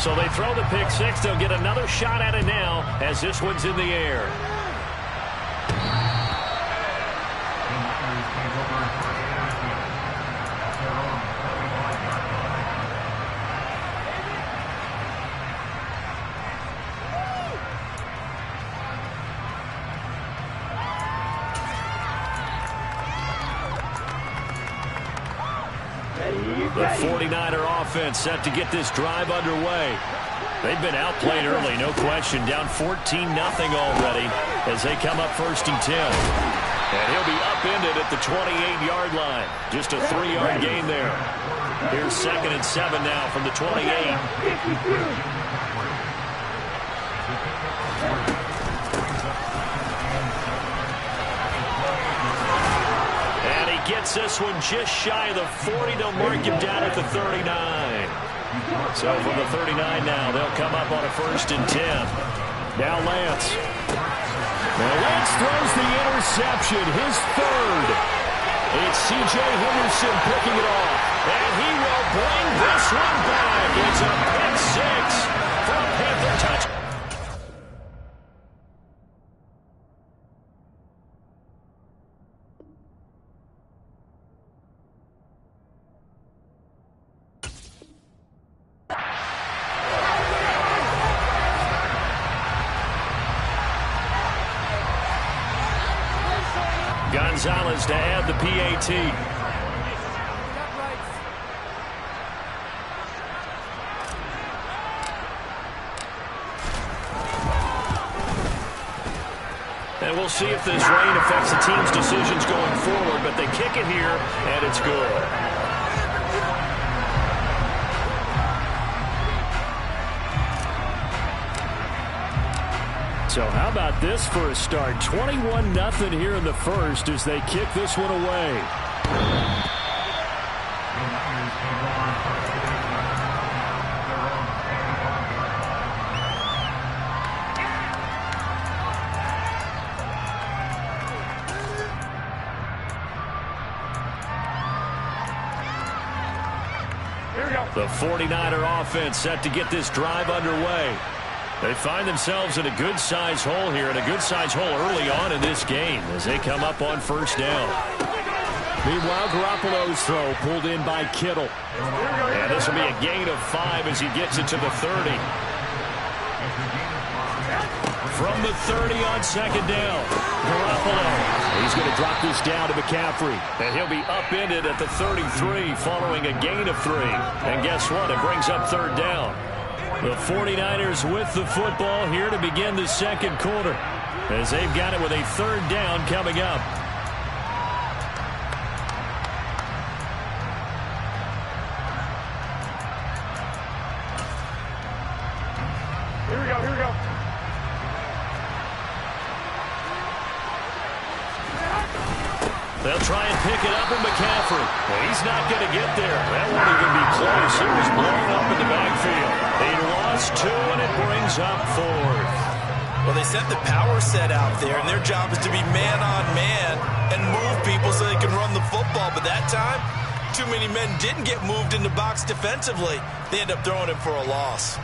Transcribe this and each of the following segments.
So they throw the pick six. They'll get another shot at it now as this one's in the air. The 49er offense set to get this drive underway. They've been outplayed early, no question. Down 14-0 already as they come up 1st and 10. And he'll be upended at the 28-yard line. Just a 3-yard gain there. Here's 2nd and 7 now from the 28. Gets this one just shy of the 40. They'll mark him down at the 39. So from the 39 now, they'll come up on a 1st and 10. Now Lance. Now Lance throws the interception, his 3rd. It's C.J. Henderson picking it off. And he will bring this one back. It's a pick six for a Panther touchdown. Gonzalez to add the PAT. And we'll see if this rain affects the team's decisions going forward, but they kick it here, and it's good. So how about this for a start? 21-0 here in the first as they kick this one away. The 49er offense set to get this drive underway. They find themselves in a good-sized hole here, and a good-sized hole early on in this game as they come up on 1st down. Meanwhile, Garoppolo's throw pulled in by Kittle. And this will be a gain of 5 as he gets it to the 30. From the 30 on 2nd down, Garoppolo. He's going to drop this down to McCaffrey. And he'll be upended at the 33 following a gain of 3. And guess what? It brings up 3rd down. The 49ers with the football here to begin the 2nd quarter as they've got it with a 3rd down coming up. Here we go. They'll try and pick it up in McCaffrey. He's not going to get there. That won't even be close. It was blown up in the backfield. They lost 2, and it brings up 4th. Well, they sent the power set out there, and their job is to be man-on-man and move people so they can run the football. But that time, too many men didn't get moved in the box defensively. They end up throwing him for a loss.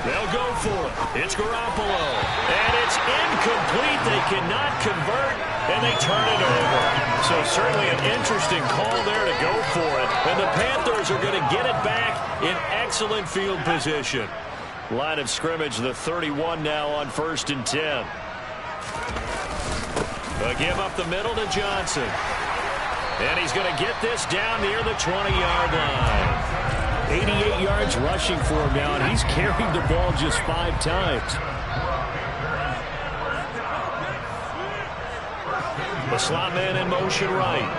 They'll go for it. It's Garoppolo. And it's incomplete. They cannot convert, and they turn it over. So certainly an interesting call there to go for it. And the Panthers are going to get it back in excellent field position. Line of scrimmage, the 31 now on 1st and 10. They'll give up the middle to Johnson. And he's going to get this down near the 20-yard line. 88 yards rushing for him now, and he's carried the ball just 5 times. The slot man in motion right.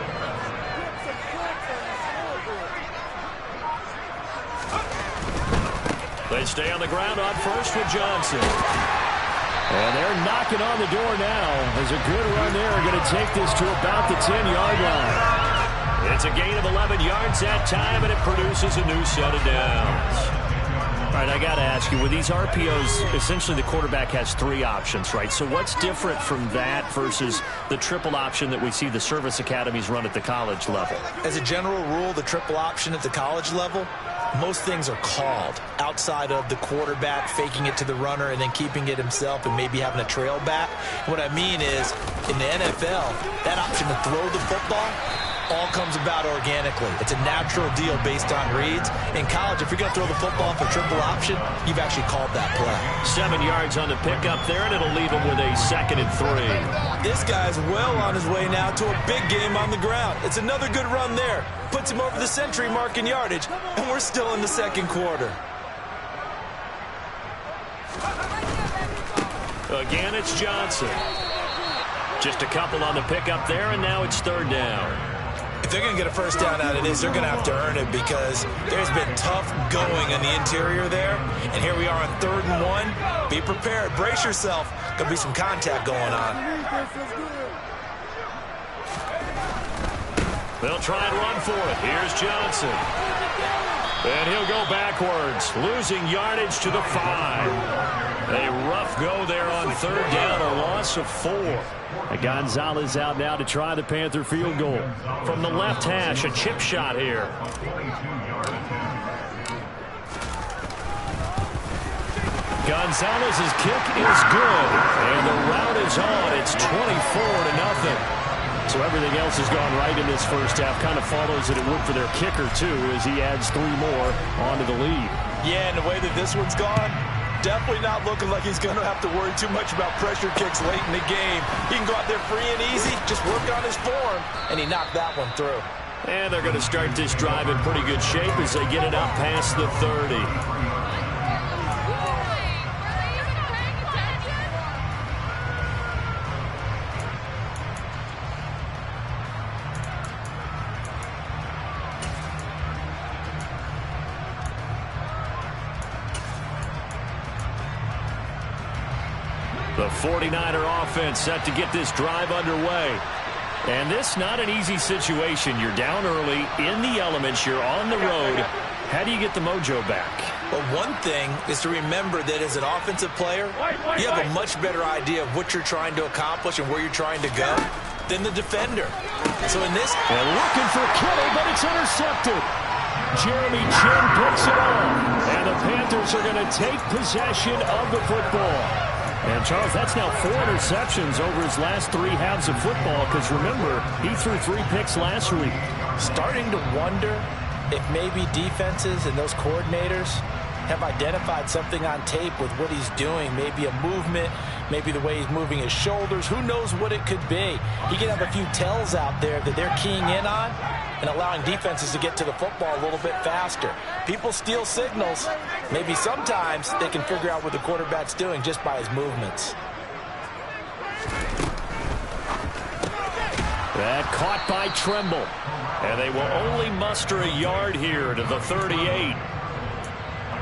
They stay on the ground on 1st with Johnson. And they're knocking on the door now. There's a good run there. Going to take this to about the 10-yard line. It's a gain of 11 yards that time, and it produces a new set of downs. All right, I got to ask you, with these RPOs, essentially the quarterback has 3 options, right? So what's different from that versus the triple option that we see the service academies run at the college level? As a general rule, the triple option at the college level, most things are called outside of the quarterback faking it to the runner and then keeping it himself and maybe having a trail back. What I mean is, in the NFL, that option to throw the football all comes about organically. It's a natural deal based on reads. In college, if you're going to throw the football for triple option, you've actually called that play. 7 yards on the pickup there, and it'll leave him with a 2nd and 3. This guy's well on his way now to a big game on the ground. It's another good run there. Puts him over the century mark in yardage, and we're still in the second quarter. Again, it's Johnson. Just a couple on the pickup there, and now it's 3rd down. If they're going to get a first down out of this, they're going to have to earn it because there's been tough going in the interior there. And here we are on 3rd and 1. Be prepared. Brace yourself. Going to be some contact going on. They'll try and run for it. Here's Johnson. And he'll go backwards, losing yardage to the 5. A rough go there on 3rd down, a loss of 4. And Gonzalez out now to try the Panther field goal. From the left hash, a chip shot here. Gonzalez's kick is good, and the route is on. It's 24-0. So everything else has gone right in this first half. Kind of follows that it would for their kicker, too, as he adds 3 more onto the lead. Yeah, and the way that this one's gone, definitely not looking like he's going to have to worry too much about pressure kicks late in the game. He can go out there free and easy, just work on his form, and he knocked that one through. And they're going to start this drive in pretty good shape as they get it up past the 30. The 49er offense set to get this drive underway. And this not an easy situation. You're down early, in the elements, you're on the road. How do you get the mojo back? Well, one thing is to remember that as an offensive player, you have a much better idea of what you're trying to accomplish and where you're trying to go than the defender. So in this... And looking for Kittle, but it's intercepted. Jeremy Chinn picks it off. And the Panthers are going to take possession of the football. And, Charles, that's now 4 interceptions over his last 3 halves of football because, remember, he threw 3 picks last week. Starting to wonder if maybe defenses and those coordinators have identified something on tape with what he's doing. Maybe a movement, maybe the way he's moving his shoulders. Who knows what it could be? He could have a few tells out there that they're keying in on and allowing defenses to get to the football a little bit faster. People steal signals. Maybe sometimes they can figure out what the quarterback's doing just by his movements. That caught by Tremble. And they will only muster a yard here to the 38.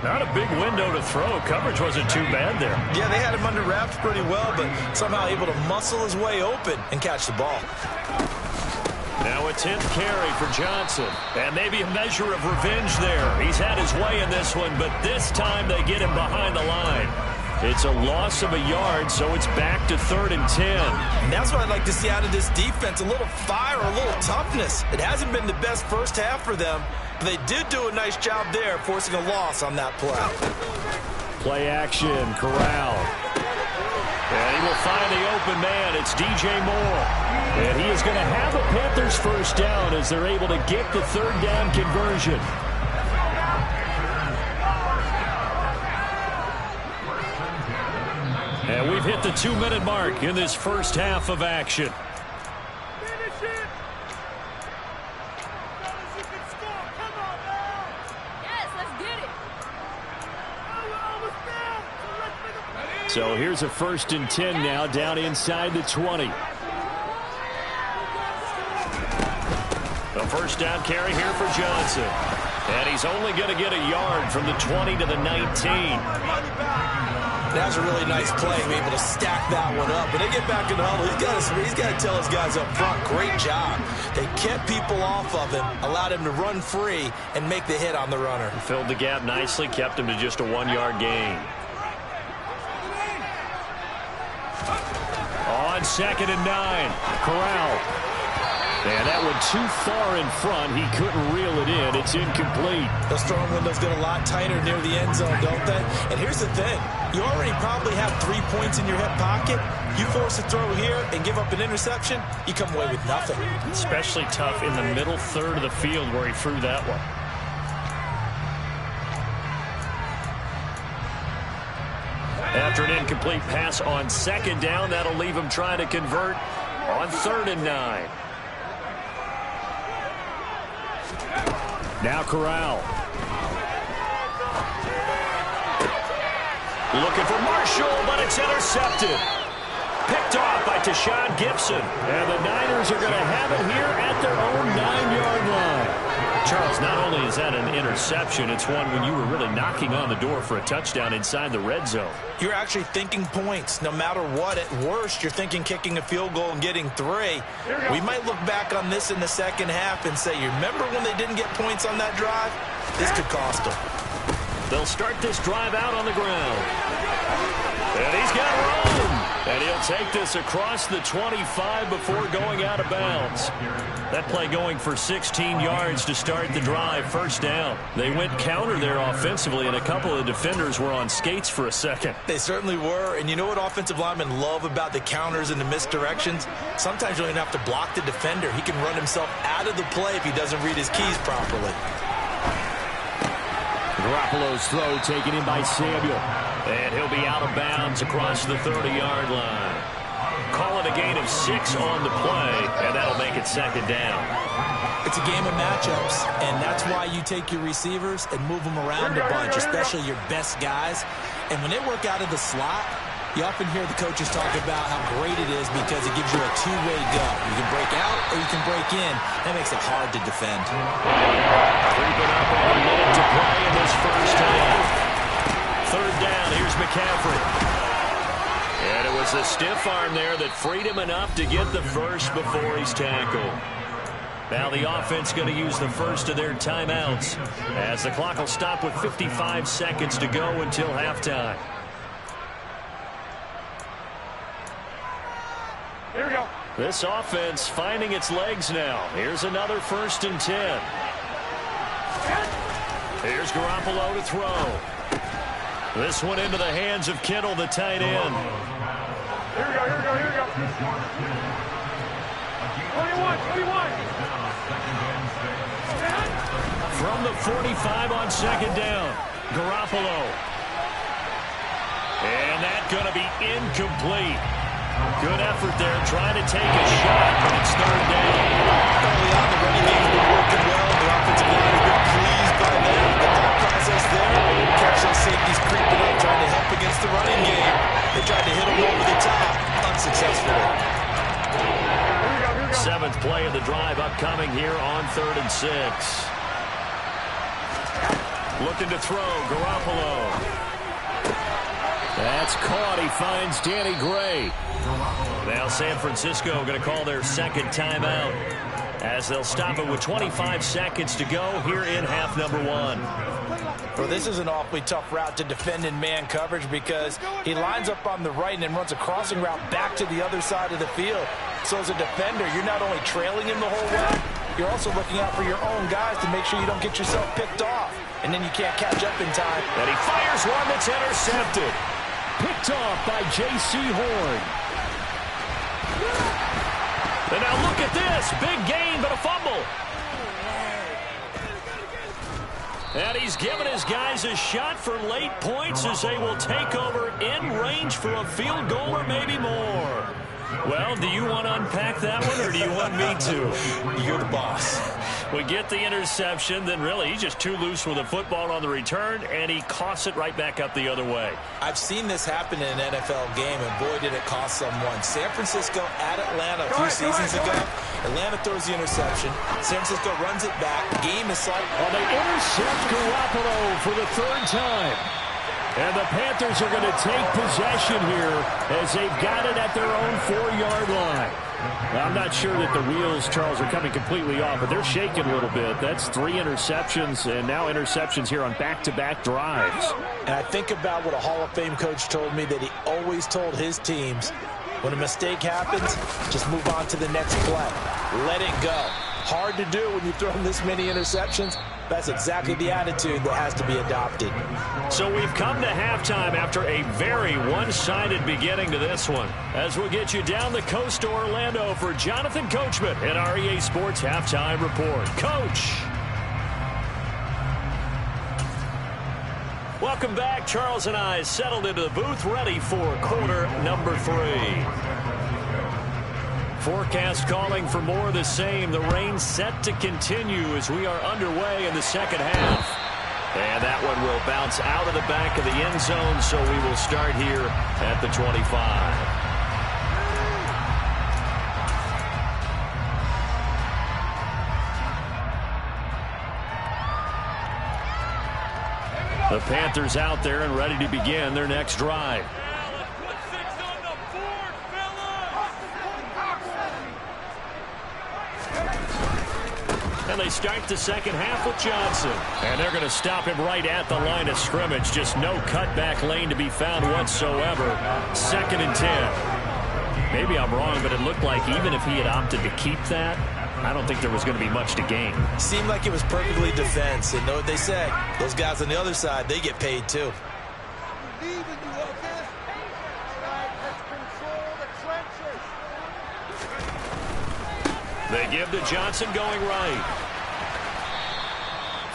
Not a big window to throw. Coverage wasn't too bad there. Yeah, they had him under wraps pretty well, but somehow able to muscle his way open and catch the ball. Now a 10th carry for Johnson. And maybe a measure of revenge there. He's had his way in this one, but this time they get him behind the line. It's a loss of a yard, so it's back to 3rd and 10. And that's what I'd like to see out of this defense, a little fire, a little toughness. It hasn't been the best first half for them, but they did do a nice job there, forcing a loss on that play. Play action, Corral. And he will find the open man. It's DJ Moore. And he is going to have a Panthers first down as they're able to get the 3rd down conversion. And we've hit the 2-minute mark in this first half of action. So here's a 1st and 10 now down inside the 20. A first down carry here for Johnson. And he's only going to get a yard from the 20 to the 19. That was a really nice play, be able to stack that one up. But they get back in the huddle. He's got to tell his guys up front, great job. They kept people off of him, allowed him to run free and make the hit on the runner. Filled the gap nicely, kept him to just a 1-yard gain. On 2nd and 9, Corral. And that one too far in front. He couldn't reel it in. It's incomplete. Those throwing windows get a lot tighter near the end zone, don't they? And here's the thing. You already probably have 3 points in your hip pocket. You force a throw here and give up an interception, you come away with nothing. Especially tough in the middle third of the field where he threw that one. After an incomplete pass on 2nd down, that'll leave him trying to convert on 3rd and 9. Now Corral. Looking for Marshall, but it's intercepted. Picked off by Tashaun Gibson. And the Niners are going to have it here at their own 9-yard line. Charles, not only is that an interception, it's one when you were really knocking on the door for a touchdown inside the red zone. You're actually thinking points. No matter what, at worst, you're thinking kicking a field goal and getting 3. We might look back on this in the second half and say, you remember when they didn't get points on that drive? This could cost them. They'll start this drive out on the ground. And he's got room. And he'll take this across the 25 before going out of bounds. That play going for 16 yards to start the drive. 1st down. They went counter there offensively, and a couple of defenders were on skates for a second. They certainly were. And you know what offensive linemen love about the counters and the misdirections? Sometimes you don't even have to block the defender. He can run himself out of the play if he doesn't read his keys properly. Garoppolo's throw taken in by Samuel. And he'll be out of bounds across the 30-yard line. Call it a gain of 6 on the play, and that'll make it 2nd down. It's a game of matchups, and that's why you take your receivers and move them around a bunch, especially your best guys. And when they work out of the slot, you often hear the coaches talk about how great it is because it gives you a two-way go. You can break out or you can break in. That makes it hard to defend. Creeping up on a minute to play in this 1st half. 3rd down, here's McCaffrey. And it was a stiff arm there that freed him enough to get the first before he's tackled. Now the offense going to use the first of their timeouts as the clock will stop with 55 seconds to go until halftime. Here we go. This offense finding its legs now. Here's another 1st and 10. Here's Garoppolo to throw. This one into the hands of Kittle, the tight end. Here we go, here we go, here we go. 21. From the 45 on 2nd down, Garoppolo. And that's going to be incomplete. Good effort there, trying to take a shot, but it's 3rd down. Early on, the running game's been working well. The offensive line has been pleased by that. The thought process there, catch those safeties creeping up, trying to help against the running game. They tried to hit them over the top, unsuccessfully. 7th play of the drive upcoming here on 3rd and 6. Looking to throw, Garoppolo. That's caught. He finds Danny Gray. Now San Francisco going to call their 2nd timeout as they'll stop it with 25 seconds to go here in half number 1. Well, this is an awfully tough route to defend in man coverage because he lines up on the right and then runs a crossing route back to the other side of the field. So as a defender, you're not only trailing him the whole way, you're also looking out for your own guys to make sure you don't get yourself picked off. And then you can't catch up in time. And he fires one that's intercepted. Picked off by J.C. Horn. And now look at this. Big gain, but a fumble. And he's given his guys a shot for late points as they will take over in range for a field goal or maybe more. Well, do you want to unpack that one, or do you want me to? You're the boss. We get the interception, then really he's just too loose with the football on the return, and he coughs it right back up the other way. I've seen this happen in an NFL game, and boy, did it cost someone. San Francisco at Atlanta a few seasons ago. Atlanta throws the interception. San Francisco runs it back. Game is like... Well, they intercept Garoppolo for the 3rd time. And the Panthers are going to take possession here as they've got it at their own 4-yard line. I'm not sure that the wheels, Charles, are coming completely off, but they're shaking a little bit. That's 3 interceptions, and now interceptions here on back-to-back drives. And I think about what a Hall of Fame coach told me that he always told his teams, when a mistake happens, just move on to the next play. Let it go. Hard to do when you throw this many interceptions. That's exactly the attitude that has to be adopted. So we've come to halftime after a very one-sided beginning to this one. As we'll get you down the coast to Orlando for Jonathan Coachman at our EA Sports Halftime Report. Coach! Welcome back. Charles and I settled into the booth, ready for quarter number 3. Forecast calling for more of the same. The rain set to continue as we are underway in the second half. And that one will bounce out of the back of the end zone, so we will start here at the 25. The Panthers out there and ready to begin their next drive. And they start the second half with Johnson. And they're going to stop him right at the line of scrimmage. Just no cutback lane to be found whatsoever. 2nd and 10. Maybe I'm wrong, but it looked like even if he had opted to keep that, I don't think there was going to be much to gain. Seemed like it was perfectly defense. And know what they say, those guys on the other side, they get paid too. They give to Johnson going right.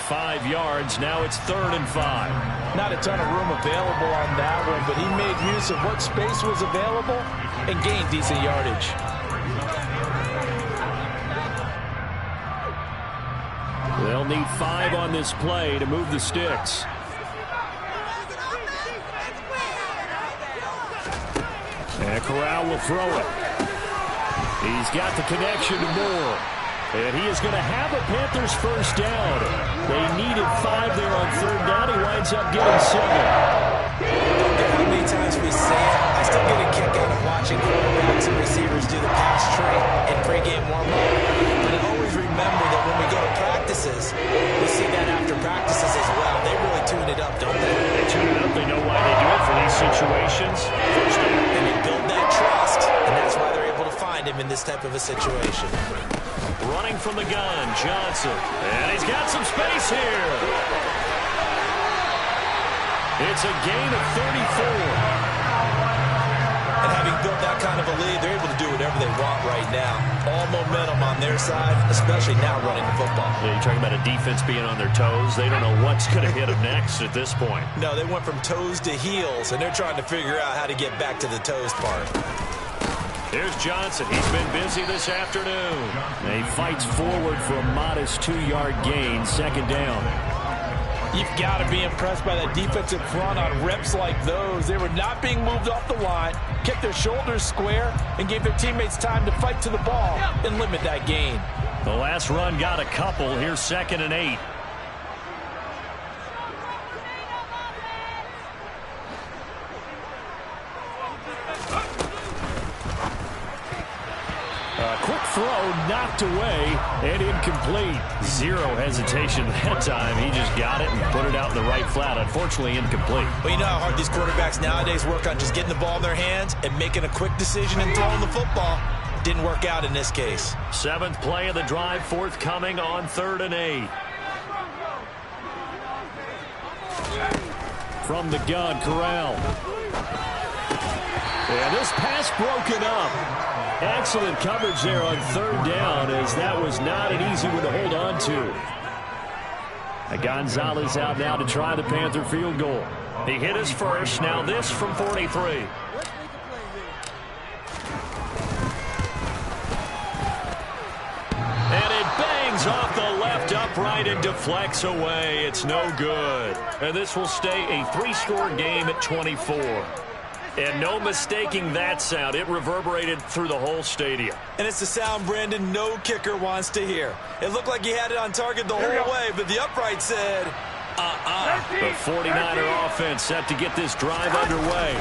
5 yards. Now it's 3rd and 5. Not a ton of room available on that one, but he made use of what space was available and gained decent yardage. They'll need 5 on this play to move the sticks. And Corral will throw it. He's got the connection to Moore. And he is going to have a Panthers first down. They needed 5 there on 3rd down. He winds up getting 7. How many times we say it, I still get a kick out of watching quarterbacks and receivers do the pass tree in pregame warm-up. But I always remember that when we go to practices, we see that after practices as well. They really tune it up, don't they? They tune it up. They know why they do it for these situations. First down. And they build that trust, and that's why they're able to find him in this type of a situation. Running from the gun, Johnson. And he's got some space here. It's a gain of 34. And having built that kind of a lead, they're able to do whatever they want right now. All momentum on their side, especially now running the football. Yeah, you're talking about a defense being on their toes. They don't know what's going to hit them next at this point. No, they went from toes to heels, and they're trying to figure out how to get back to the toes part. Here's Johnson. He's been busy this afternoon. And he fights forward for a modest 2-yard gain, 2nd down. You've got to be impressed by that defensive front on reps like those. They were not being moved off the line, kept their shoulders square, and gave their teammates time to fight to the ball and limit that gain. The last run got a couple. Here's 2nd and 8. Quick throw knocked away and incomplete. 0 hesitation that time. He just got it and put it out in the right flat. Unfortunately, incomplete. Well, you know how hard these quarterbacks nowadays work on just getting the ball in their hands and making a quick decision and throwing the football. Didn't work out in this case. 7th play of the drive forthcoming on 3rd and 8. From the gun, Corral. And this pass broken up. Excellent coverage there on 3rd down, as that was not an easy one to hold on to. Gonzalez out now to try the Panther field goal. He hit his first. Now this from 43. And it bangs off the left upright and deflects away. It's no good. And this will stay a 3-score game at 24. And no mistaking that sound. It reverberated through the whole stadium. And it's the sound, Brandon, no kicker wants to hear. It looked like he had it on target the whole way, but the upright said, The 49er offense set to get this drive underway.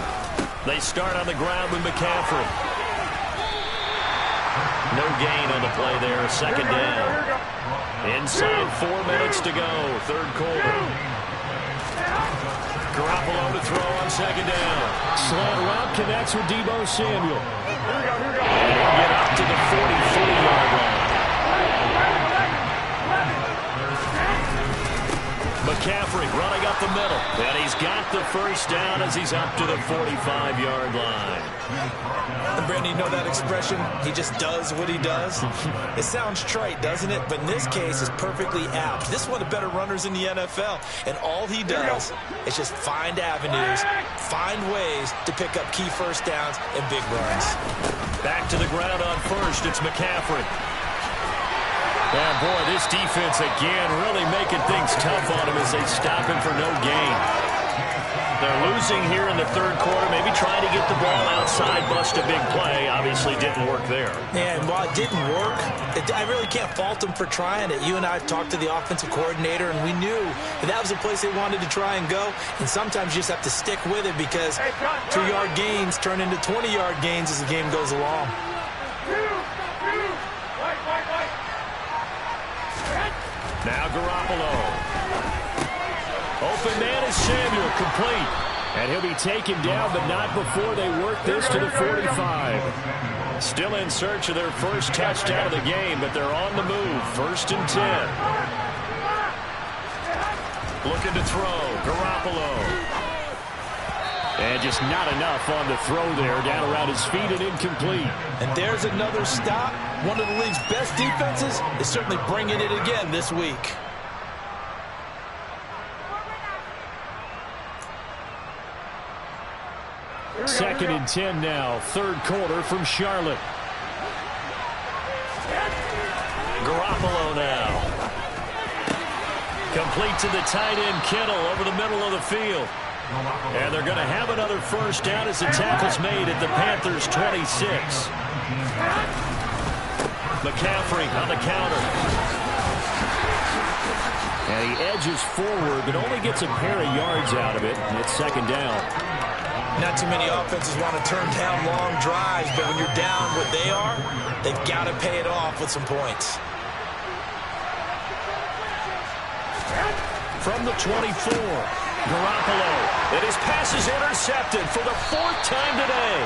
They start on the ground with McCaffrey. No gain on the play there, second down. Inside 4 minutes to go, third quarter. Garoppolo to throw on second down. Slant route connects with Deebo Samuel. And he'll get up to the 44-yard line. McCaffrey running up the middle. And he's got the first down as he's up to the 45-yard line. And Brandon, you know that expression? He just does what he does? It sounds trite, doesn't it? But in this case, it's perfectly apt. This is one of the better runners in the NFL. And all he does is just find avenues, find ways to pick up key first downs and big runs. Back to the ground on first. It's McCaffrey. And boy, this defense again really making things tough on him as they stop him for no gain. They're losing here in the third quarter, maybe trying to get the ball outside, bust a big play. Obviously didn't work there. And while it didn't work, I really can't fault them for trying it. You and I have talked to the offensive coordinator, and we knew that was the place they wanted to try and go. And sometimes you just have to stick with it because 2-yard gains turn into 20-yard gains as the game goes along. Now Garoppolo. Open man is Samuel, complete. And he'll be taken down, but not before they work this to the 45. Still in search of their first touchdown of the game, but they're on the move. 1st and 10. Looking to throw. Garoppolo. And just not enough on the throw there. Down around his feet and incomplete. And there's another stop. One of the league's best defenses is certainly bringing it again this week. Second and 10 now, third quarter from Charlotte. Garoppolo now. Complete to the tight end, Kittle, over the middle of the field. And they're going to have another first down as the tackle's made at the Panthers' 26. McCaffrey on the counter. And he edges forward, but only gets a pair of yards out of it. And it's second down. Not too many offenses want to turn down long drives, but when you're down what they are, they've got to pay it off with some points. From the 24, Garoppolo. And his pass is intercepted for the 4th time today.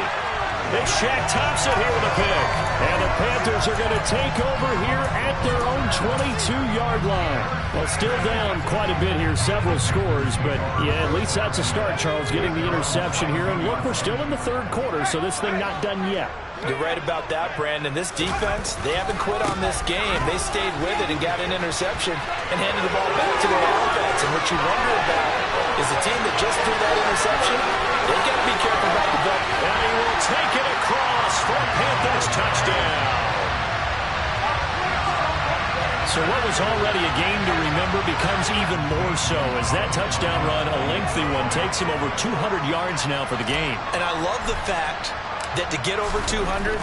It's Shaq Thompson here with a pick. And the Panthers are going to take over here at their own 22-yard line. Well, still down quite a bit here, several scores, but yeah, at least that's a start, Charles, getting the interception here. And look, we're still in the third quarter, so this thing not done yet. You're right about that, Brandon. This defense, they haven't quit on this game. They stayed with it and got an interception and handed the ball back to their offense. And what you wonder about is the team that just threw that interception, they've got to be careful about the ball. And he will take it across for a Panthers touchdown. So what was already a game to remember becomes even more so as that touchdown run, a lengthy one, takes him over 200 yards now for the game. And I love the fact that to get over 200,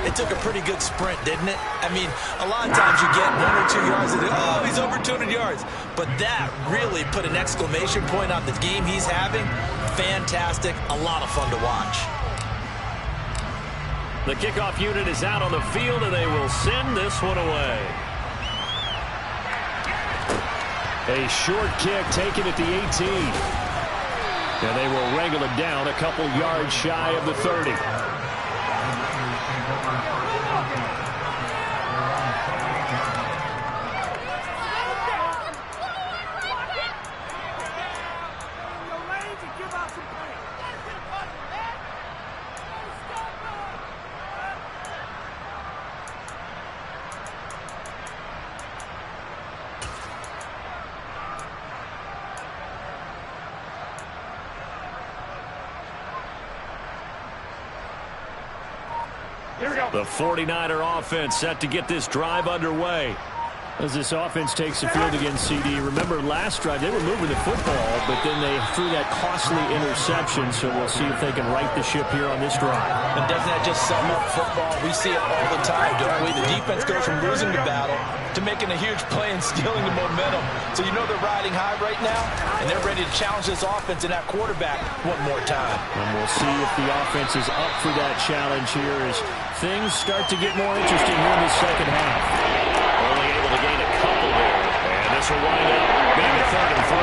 it took a pretty good sprint, didn't it? I mean, a lot of times you get 1 or 2 yards and oh, he's over 200 yards. But that really put an exclamation point on the game he's having. Fantastic. A lot of fun to watch. The kickoff unit is out on the field, and they will send this one away. A short kick taken at the 18. And they will wrangle it down a couple yards shy of the 30. The 49er offense set to get this drive underway. As this offense takes the field against CD, remember last drive they were moving the football, but then they threw that costly interception, so we'll see if they can right the ship here on this drive. And doesn't that just sum up football? We see it all the time, don't we? The defense goes from losing the battle to making a huge play and stealing the momentum. So you know they're riding high right now, and they're ready to challenge this offense and that quarterback one more time. And we'll see if the offense is up for that challenge here as things start to get more interesting here in the second half. Only able to gain a couple there. And this will wind up being a 3rd and 3.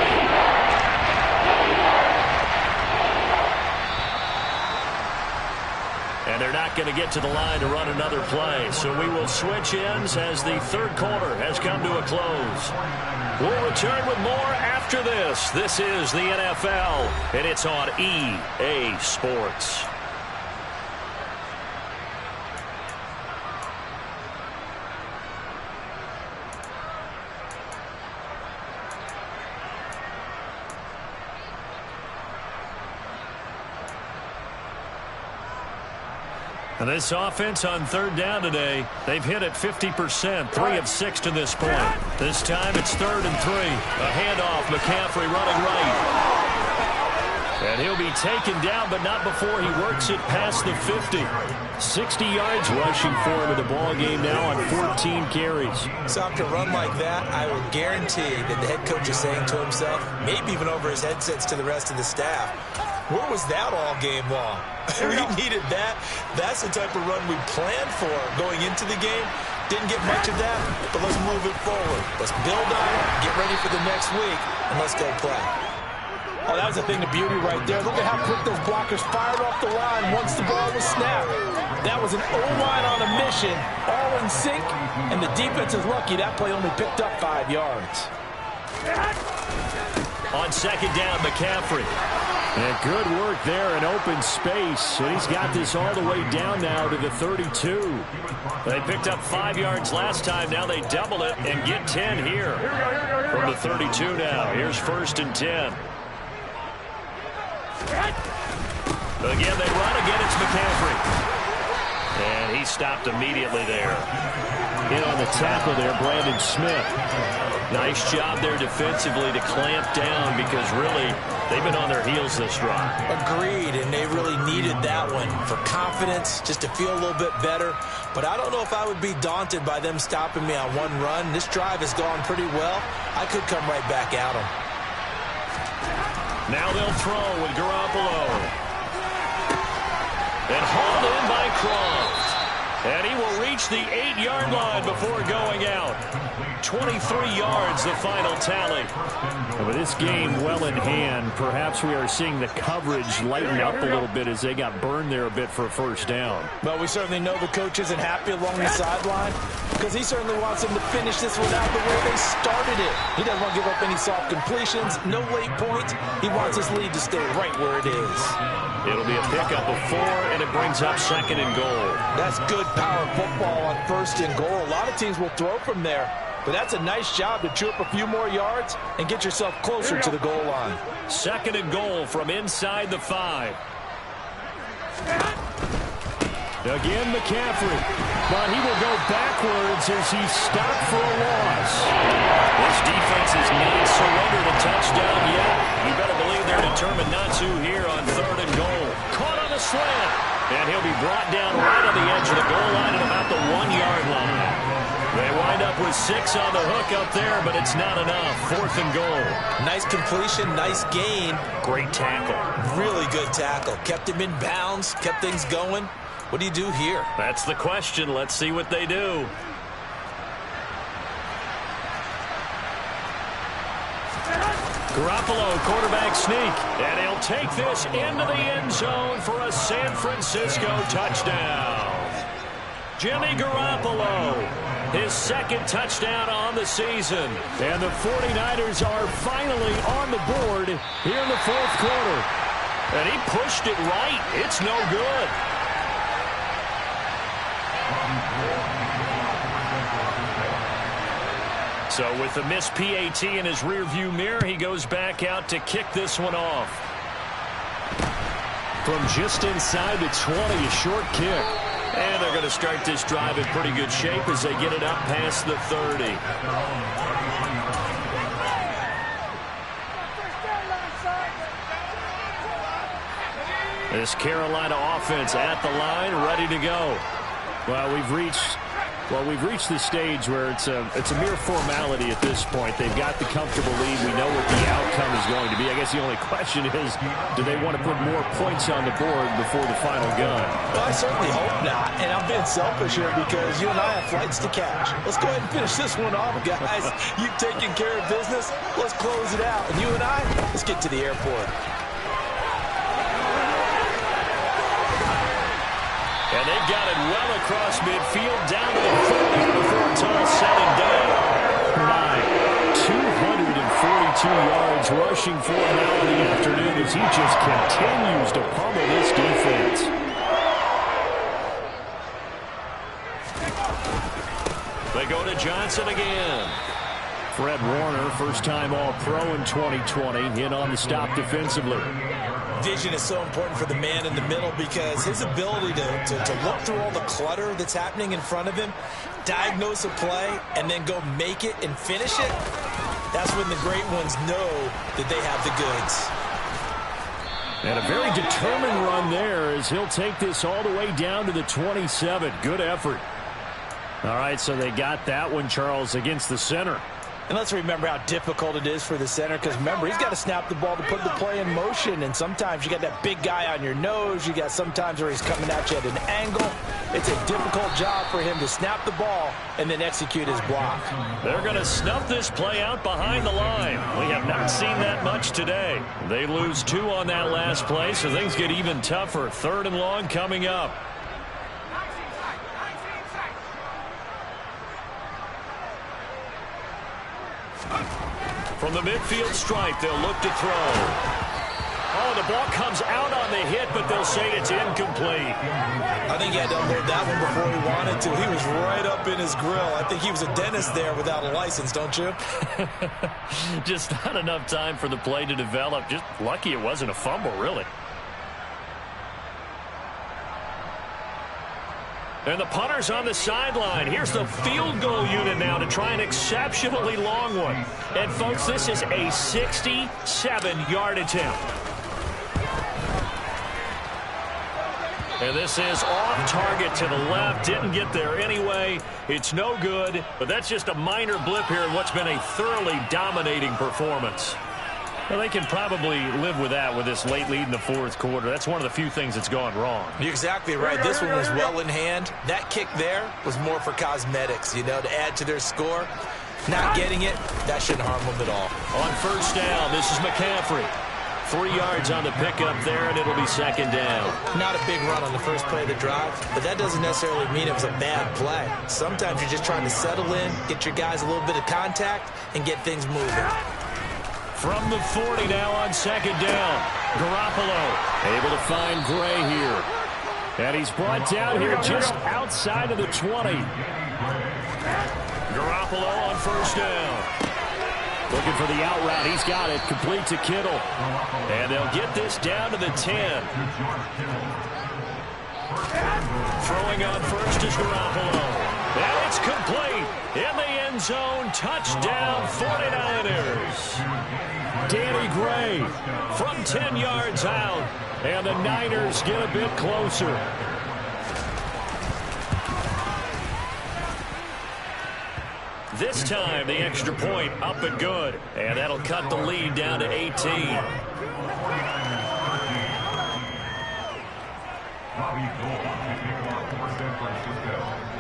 And they're not going to get to the line to run another play. So we will switch ends as the 3rd quarter has come to a close. We'll return with more after this. This is the NFL, and it's on EA Sports. And this offense on 3rd down today, they've hit it 50%, 3 of 6 to this point. This time it's 3rd and 3. A handoff, McCaffrey running right. And he'll be taken down, but not before he works it past the 50. 60 yards rushing for him in the ball game now on 14 carries. So after a run like that, I will guarantee that the head coach is saying to himself, maybe even over his headsets to the rest of the staff, where was that all game long? We needed that. That's the type of run we planned for going into the game. Didn't get much of that, but let's move it forward. Let's build on it, get ready for the next week, and let's go play. Oh, that was a thing of beauty right there. Look at how quick those blockers fired off the line once the ball was snapped. That was an O-line on a mission, all in sync, and the defense is lucky that play only picked up 5 yards. On 2nd down, McCaffrey. And good work there in open space. And he's got this all the way down now to the 32. They picked up 5 yards last time. Now they double it and get 10 here. From the 32 now. Here's 1st and 10. Again, they run. Again, it's McCaffrey. And he stopped immediately there. In on the tackle there, Brandon Smith. Nice job there defensively to clamp down because really they've been on their heels this drive. Agreed, and they really needed that one for confidence, just to feel a little bit better. But I don't know if I would be daunted by them stopping me on one run. This drive has gone pretty well. I could come right back at them. Now they'll throw with Garoppolo. And hauled in by Croft. And he will reach the 8-yard line before going out. 23 yards, the final tally. With this game well in hand, perhaps we are seeing the coverage lighten up a little bit as they got burned there a bit for a 1st down. Well, we certainly know the coach isn't happy along the sideline because he certainly wants them to finish this one out the way they started it. He doesn't want to give up any soft completions, no late points. He wants his lead to stay right where it is. It'll be a pickup of 4, and it brings up 2nd and goal. That's good power football on 1st and goal. A lot of teams will throw from there, but that's a nice job to chew up a few more yards and get yourself closer to the goal line. 2nd and goal from inside the 5. Again, McCaffrey, but he will go backwards as he stopped for a loss. This defense has not surrendered a touchdown yet. You better believe they're determined not to here on 3rd and goal. Caught on the slant, and he'll be brought down right on the edge of the goal line at about the 1-yard line. They wind up with 6 on the hook up there, but it's not enough. 4th and goal. Nice completion, nice gain. Great tackle. Really good tackle. Kept him in bounds, kept things going. What do you do here? That's the question. Let's see what they do. Garoppolo, quarterback sneak, and he'll take this into the end zone for a San Francisco touchdown. Jimmy Garoppolo, his 2nd touchdown on the season. And the 49ers are finally on the board here in the 4th quarter. And he pushed it right. It's no good. So with the missed PAT in his rearview mirror, he goes back out to kick this one off. From just inside the 20, a short kick. And they're going to start this drive in pretty good shape as they get it up past the 30. This Carolina offense at the line, ready to go. Well, we've reached the stage where it's a mere formality at this point. They've got the comfortable lead. We know what the outcome is going to be. I guess the only question is, do they want to put more points on the board before the final gun? Well, I certainly hope not. And I'm being selfish here because you and I have flights to catch. Let's go ahead and finish this one off, guys. You've taken care of business. Let's close it out. And you and I, let's get to the airport. And they've got it well across midfield, down to the 40 before it's all said and done. 242 yards rushing for him now in the afternoon as he just continues to pummel this defense. They go to Johnson again. Fred Warner, first-time All-Pro in 2020, in on the stop defensively. Vision is so important for the man in the middle because his ability to look through all the clutter that's happening in front of him, diagnose a play, and then go make it and finish it, that's when the great ones know that they have the goods. And a very determined run there as he'll take this all the way down to the 27. Good effort. All right, so they got that one, Charles, against the center. And let's remember how difficult it is for the center because, remember, he's got to snap the ball to put the play in motion. And sometimes you got that big guy on your nose. You got sometimes where he's coming at you at an angle. It's a difficult job for him to snap the ball and then execute his block. They're going to snuff this play out behind the line. We have not seen that much today. They lose 2 on that last play, so things get even tougher. 3rd and long coming up. From the midfield stripe, they'll look to throw. Oh, the ball comes out on the hit, but they'll say it's incomplete. I think he had to unload that one before he wanted to. He was right up in his grill. I think he was a dentist there without a license, don't you? Just not enough time for the play to develop. Just lucky it wasn't a fumble, really. And the punter's on the sideline. Here's the field goal unit now to try an exceptionally long one. And, folks, this is a 67-yard attempt. And this is off target to the left. Didn't get there anyway. It's no good. But that's just a minor blip here in what's been a thoroughly dominating performance. Well, they can probably live with that with this late lead in the 4th quarter. That's one of the few things that's gone wrong. You're exactly right. This one was well in hand. That kick there was more for cosmetics, you know, to add to their score. Not getting it, that shouldn't harm them at all. On 1st down, this is McCaffrey. 3 yards on the pickup there, and it'll be 2nd down. Not a big run on the first play of the drive, but that doesn't necessarily mean it was a bad play. Sometimes you're just trying to settle in, get your guys a little bit of contact, and get things moving. From the 40 now on 2nd down. Garoppolo able to find Gray here. And he's brought down here just outside of the 20. Garoppolo on 1st down. Looking for the out route. He's got it. Complete to Kittle. And they'll get this down to the 10. Throwing on first is Garoppolo. And it's complete. In the end zone. Touchdown 49ers. Danny Gray from 10 yards out. And the Niners get a bit closer. This time, the extra point up and good. And that'll cut the lead down to 18.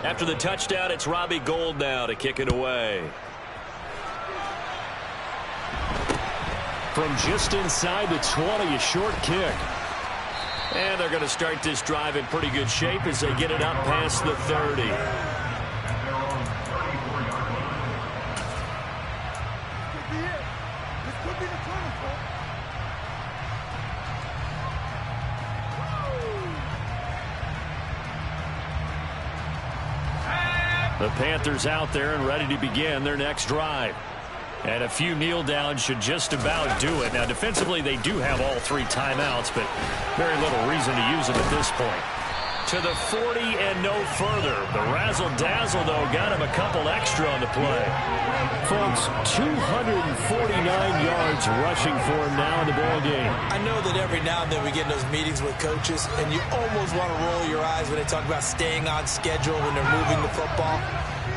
After the touchdown, it's Robbie Gould now to kick it away. From just inside the 20, a short kick. And they're going to start this drive in pretty good shape as they get it up past the 30. The Panthers out there and ready to begin their next drive. And a few kneel downs should just about do it. Now, defensively, they do have all 3 timeouts, but very little reason to use them at this point. to the 40 and no further. The razzle-dazzle, though, got him a couple extra on the play. Folks, 249 yards rushing for him now in the ball game. I know that every now and then we get in those meetings with coaches, and you almost want to roll your eyes when they talk about staying on schedule when they're moving the football.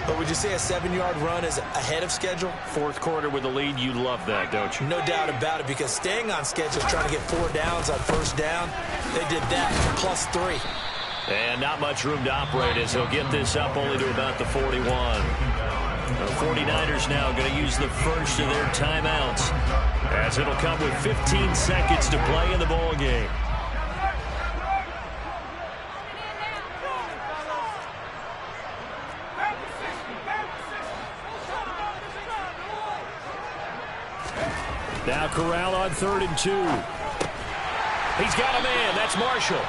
But would you say a 7-yard run is ahead of schedule? Fourth quarter with the lead, you love that, don't you? No doubt about it, because staying on schedule is trying to get 4 downs on first down. They did that plus 3. And not much room to operate as he'll get this up only to about the 41. The 49ers now going to use the first of their timeouts, as it'll come with 15 seconds to play in the ball game. Now Corral on 3rd and 2. He's got a man. That's Marshall.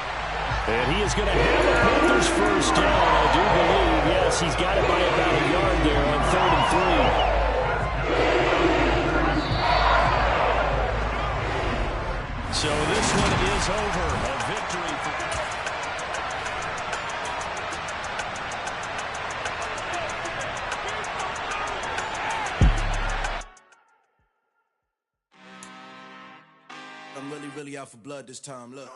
And he is going to have the Panthers first down, I do believe. Yes, he's got it by about a yard there on 3rd and 3. So this one is over. A victory for... I'm really out for blood this time, look.